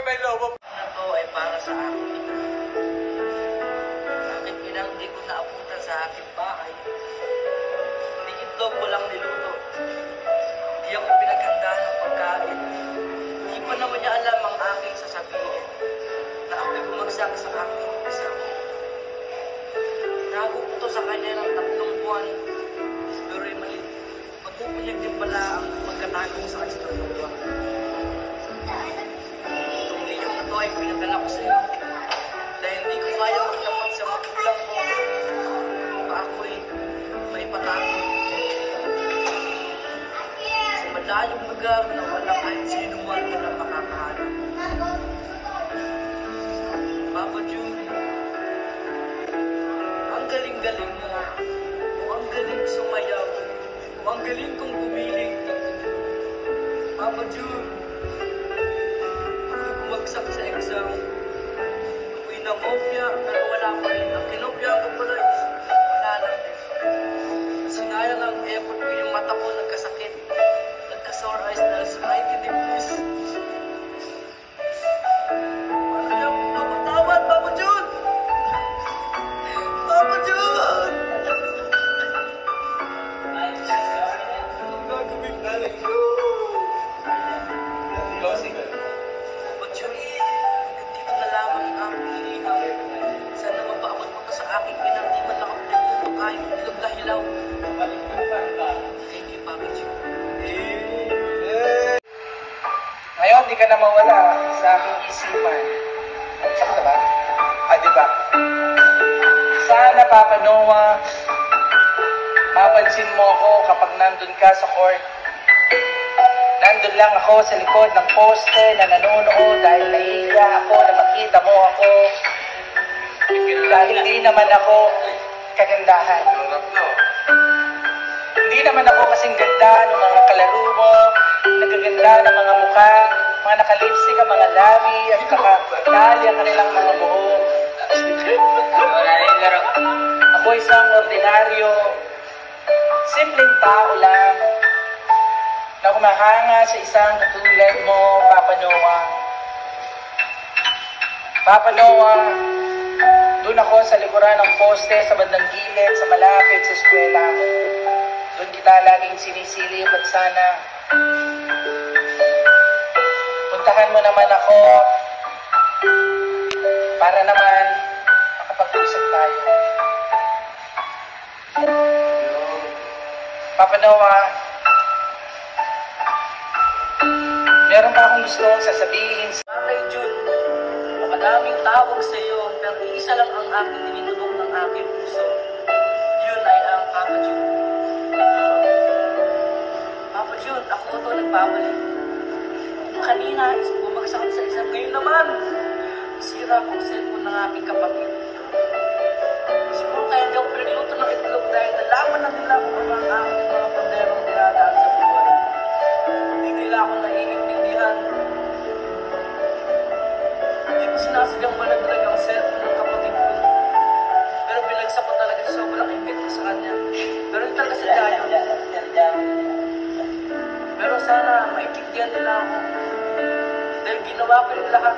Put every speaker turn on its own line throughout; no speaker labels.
may lobo.
Ito ay para sa akin. Bakit hindi ko naabutan sa aking bahay? Hindi itlog ko lang niluto. Hindi ako pinaghandaan ng pagkain. Hindi pa naman niya alam ang aking sasabihin na ako'y bumagsak sa aking isa. Tinago ko to sa kanya ng 3 buwan. Pero mali. Magpupunyag din pala ang pagkatago sa kanya sa 3 buwan. Itong liyong na to ay pinadala ko sa iyo. Dahil hindi ko kaya magtapat sa magulang ko. Baka ako'y maipatago. Sa malayong lugar na wala kahit sino man na makakahanap. Papa June, ang galing-galing mo, o ang galing sumayaw, o ang galing kong gumiling. Papa June, ako'y bumagsak sa exam. Ako'y namopya, pero wala pa rin. Ang kinopya ko pala is wala lang din. Sinayang ang effort ko, yung mata ko nagkasakit. Nagka-sore eyes dahil sa nakikitipis. Ano niya? Papatawad, Papa June! Papa June! Anong gagawin natin yun?
Closing.
Papa June, hanggang dito na lamang ang hinihinga. Sana mapaabot mo to sa aking pinang di man lang ako nagtuto kahit ilog na hilaw. Thank you, Papa June.
Ngayon, di ka na mawala sa aking isipan. Sakto ba? Diba? Sana, Papa Noah, mapansin mo ako kapag nandun ka sa court. Nandun lang ako sa likod ng poste na nanonood dahil nahihiya ako na makita mo ako. Dahil hindi naman ako kagandahan. Hindi naman ako kasing ganda ng mga kalaro mo, nagaganda ng mga mukha, mga nakalipstick ang mga labi at kakatali ang kanilang mga buhok. Ako isang ordinaryo, simpleng tao lang na kumahanga sa isang katulad mo, Papa Noah. Papa Noah, doon ako sa likuran ng poste sa bandang gilid sa malapit sa eskwela. Doon kita laging sinisilip at sana puntahan mo naman ako para naman makapag-usap tayo. Papa Noah, meron pa akong gustong sasabihin sa
Kay June, makadaming tawag sa iyo, pero isa lang ang aking tinutubok ng aking puso. Yun ay ang Papa June. Papa June, ako ito nagpabalik. Kanina is bumagsak sa isang. Ngayon naman, sira kong cellphone ng aking kapatid. Siguro kaya hindi ako pinagluto ng itlog dahil nalaman na nila kung ano ang aking mga problemang dinadaan sa buhay. Hindi nila ako naiintindihan. Hindi ko sinasadyang malaglag ang cellphone ng kapatid ko. Pero binagsak ko talaga sa sobrang ingit ko sa kanya. Pero hindi talaga sadya yun. Pero sana maintindihan nila ako. Dahil ginawa ko yung lahat.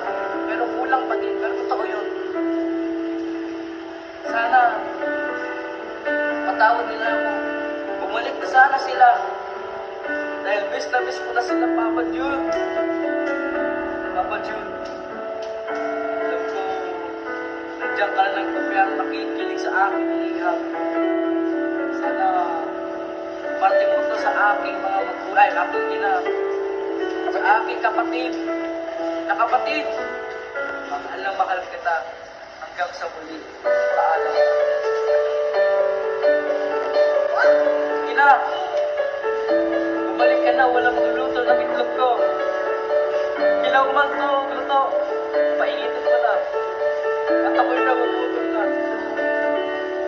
Pero kulang pa din. Pero totoo yun. Sana patawad nila ako. Bumalik na sana sila. Dahil miss ko na sila, Papa June. Papa June. Alam ko, nandiyan ka na nagpapayang nakikinig sa aking ihap. Sana parating mo to sa aking mga magulang, aking ina, sa aking kapatid. Na kapatid, mahal kita hanggang sa muli. Paalam. Ina, bumalik ka na, walang magluluto ng itlog ko. Hilaw man to, luto. Painitin ko na. At ako'y nagugutol na.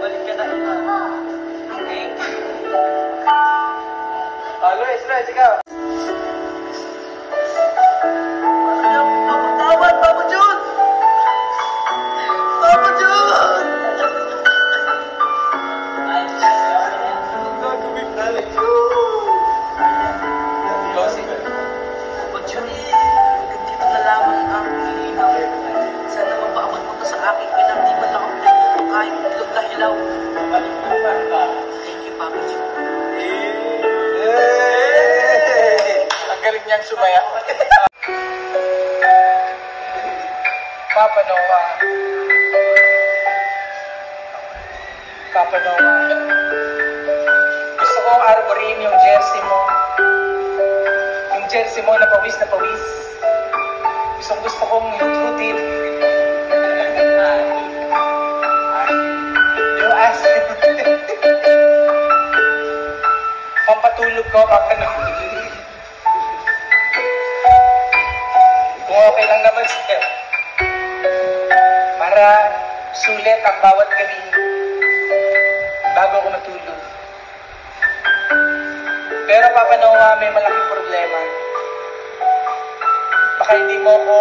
Balik ka na, Ina. Thank you.
Luis, ikaw.
Papatawad, Papa June! Papa June!
Anong gagawin natin yun?
Closing.
Papa June, hanggang dito na lamang ang
Papa Noah. Papa Noah. Gusto kong arborin yung jersey mo. Yung jersey mo na pawis na pawis. Gusto kong lututin. Yung asin. Pampatulog ko, Papa Noah. Kung okay lang naman siya. Para sulit ang bawat gabi bago ako matulog. Pero Papa Noah, may malaking problema. Baka hindi mo ko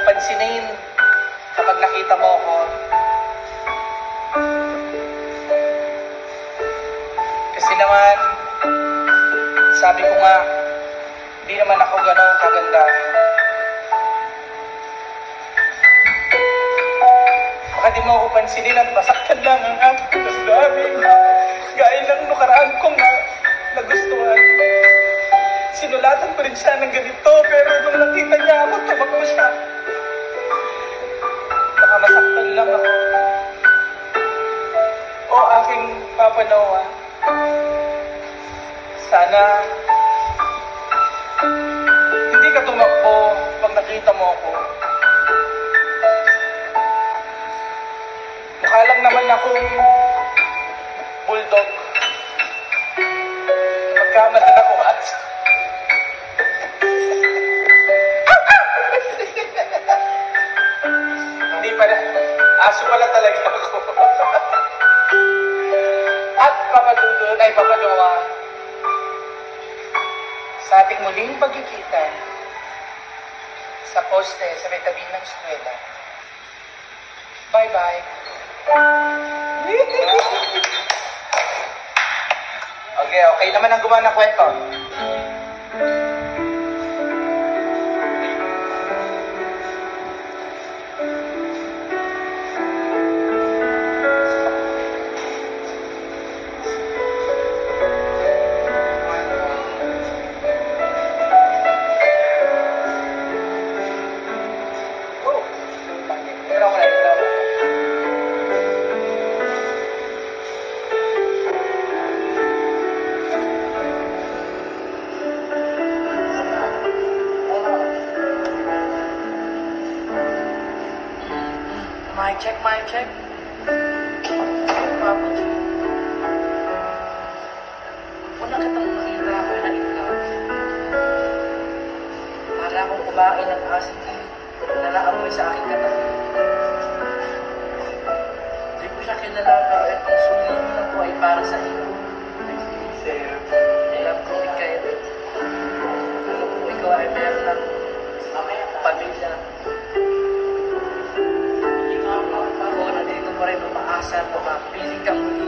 pansinin kapag nakita mo ako. Kasi naman, sabi ko nga, hindi naman ako gano'ng kaganda. Baka di mo ako pansinin at masaktan lang ang aking damdamin. Gaya ng nakaraan kong nagustuhan. Sinulatan ko rin siya ng ganito, pero nung nakita niya ako, tumakbo siya. Baka masaktan lang ako. O aking Papa Noah, sana hindi ka tumakbo pag nakita mo ako. Mukha lang naman akong bulldog. Magkamalan ako at hindi pala. Aso pala talaga ako. At Papa Noah, sa ating muling pagkikita sa poste sa may tabi ng eskwela. Bye-bye. Okay naman ang gumawa ng kwento. Mic check. Papa Jun. Una kitang nakita ako na ikaw. Para akong kumain ng asin na naamoy sa aking katabi. Hindi ko siya kilala, pero itong sulit na po ay para sa iyo. Alam ko ikay rin. Alam ko ikaw ay meron ng pamilya. Pa rin umaasa na mapiling kang muli.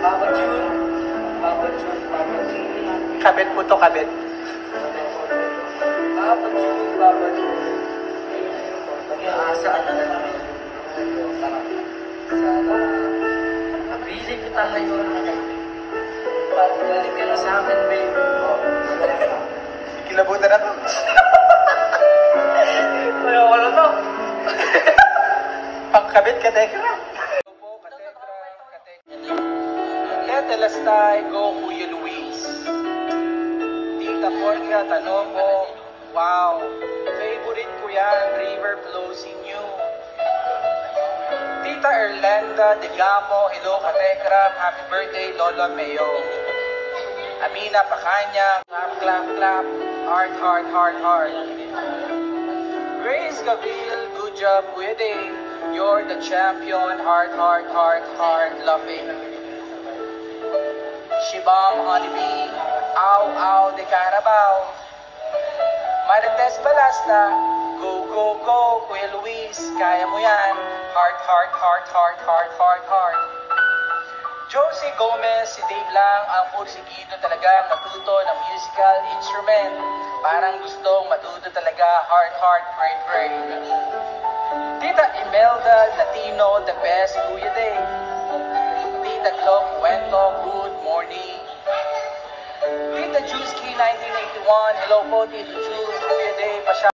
Papa Jun. Kabit po to, kabit. Papa Jun. Umaasa na namin. Sana mapiling kita ngayon. Pagdalik ka na sa amin, baby.
Kilabutan na to.
Ayaw ko na to.
Pagkabit ka, Tekra.
Tetelastay, go Kuya Luis. Tita Portia, tanong ko, wow, favorite ko yan, River Flows in You. Tita Erlenda Digamo, hello Katekram, happy birthday Lola Mayo. Amina Pacanya, clap, heart. Grace Gabriel, good job, Kuya Dave. You're the champion, heart, loving. Shibam, Honeybee, Ow, de Carabao. Marites Balasta, go, Kuya Luis, kaya mo yan. Heart. Josie Gomez, si Dave lang ang pursigido talaga matuto ng musical instrument. Parang gustong matuto talaga, heart, pray. Tita Imelda Latino, the best, Kuya Dave. Tita Clo Cuento, good morning. Tita Juice Key 1981, hello po Tita Juice, Kuya Dave,